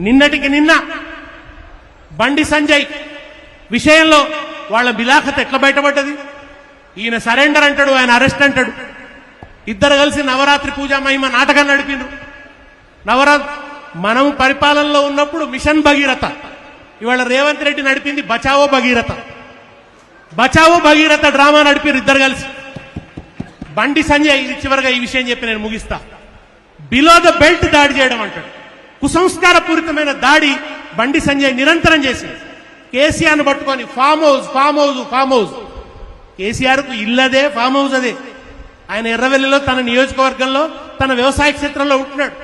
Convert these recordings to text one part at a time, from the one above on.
నిన్నటికి నిన్న బండి సంజయ్ విషయంలో వాళ్ళ బిలాఖత ఎట్లా బయటపడ్డది? ఈయన సరెండర్ అంటాడు, ఆయన అరెస్ట్ అంటాడు. ఇద్దరు కలిసి నవరాత్రి పూజా మహిమ నాటకం నడిపిండ్రు. మనం పరిపాలనలో ఉన్నప్పుడు మిషన్ భగీరథ, ఇవాళ రేవంత్ రెడ్డి నడిపింది బచావో భగీరథ. బచావో భగీరథ డ్రామా నడిపారు ఇద్దరు కలిసి. బండి సంజయ్ ఇది చివరిగా ఈ విషయం చెప్పి నేను ముగిస్తా. బిలో ద బెల్ట్ దాడి చేయడం అంటాడు. కుసంస్కారపూరితమైన దాడి బండి సంజయ్ నిరంతరం చేసింది. కేసీఆర్ను పట్టుకొని farm house farm house farm house. కేసీఆర్కు ఇల్లదే, ఫామ్ హౌస్ అదే. ఆయన ఎర్రవెల్లిలో తన నియోజకవర్గంలో తన వ్యవసాయ క్షేత్రంలో ఉంటున్నాడు.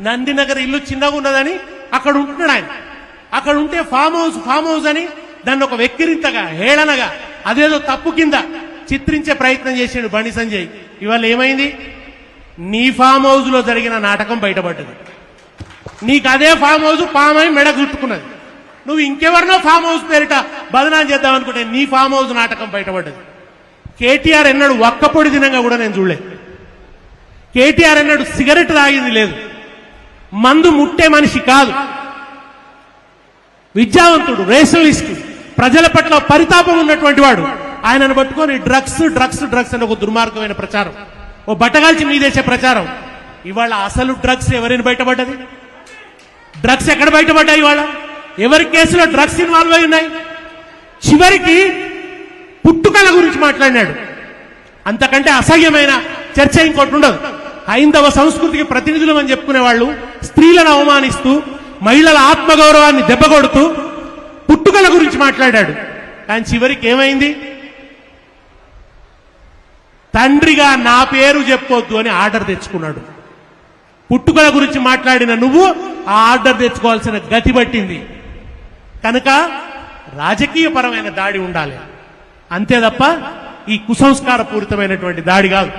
నందినగర్ ఇల్లు చిన్నగా ఉన్నదని అక్కడ ఉంటున్నాడు ఆయన. అక్కడ ఉంటే ఫామ్ హౌస్ అని దాన్ని ఒక వెక్కిరింతగా, హేళనగా, అదేదో తప్పు కింద చిత్రించే ప్రయత్నం చేసాడు బండి సంజయ్. ఇవాళ ఏమైంది? నీ ఫామ్ హౌస్ లో జరిగిన నాటకం బయటపడ్డది. నీకు అదే ఫామ్ హౌస్ పామై మెడ చుట్టుకున్నది. నువ్వు ఇంకెవరినో ఫామ్ హౌస్ పేరిట బదనాం చేద్దాం అనుకుంటే నీ ఫామ్ హౌస్ నాటకం బయటపడ్డది. కేటీఆర్ ఎన్నడు ఒక్కపొడి దినంగా కూడా నేను చూడలేదు. కేటీఆర్ ఎన్నడు సిగరెట్ తాగింది లేదు. మందు ముట్టే మనిషి కాదు. విద్యావంతుడు, రేషనలిస్ట్, ప్రజల పట్ల పరితాపం ఉన్నటువంటి వాడు. ఆయనను పట్టుకొని డ్రగ్స్ డ్రగ్స్ డ్రగ్స్ అని ఒక దుర్మార్గమైన ప్రచారం, ఓ బట్టగాల్చి మీదేసే ప్రచారం. ఇవాళ అసలు డ్రగ్స్ ఎవరిని బయటపడ్డది? డ్రగ్స్ ఎక్కడ బయటపడ్డాయి? ఇవాళ ఎవరి కేసులో డ్రగ్స్ ఇన్వాల్వ్ అయి ఉన్నాయి? చివరికి పుట్టుకల గురించి మాట్లాడినాడు. అంతకంటే అసహ్యమైన చర్చ ఇంకోటి ఉండదు. హైందవ సంస్కృతికి ప్రతినిధులు అని చెప్పుకునే వాళ్ళు స్త్రీలను అవమానిస్తూ, మహిళల ఆత్మగౌరవాన్ని దెబ్బకొడుతూ పుట్టుకల గురించి మాట్లాడాడు. కానీ చివరికి ఏమైంది? తండ్రిగా నా పేరు చెప్పొద్దు అని ఆర్డర్ తెచ్చుకున్నాడు. పుట్టుకల గురించి మాట్లాడిన నువ్వు ఆ ఆర్డర్ తెచ్చుకోవాల్సిన గతి పట్టింది. కనుక రాజకీయపరమైన దాడి ఉండాలి, అంతే తప్ప ఈ కుసంస్కారపూరితమైనటువంటి దాడి కాదు.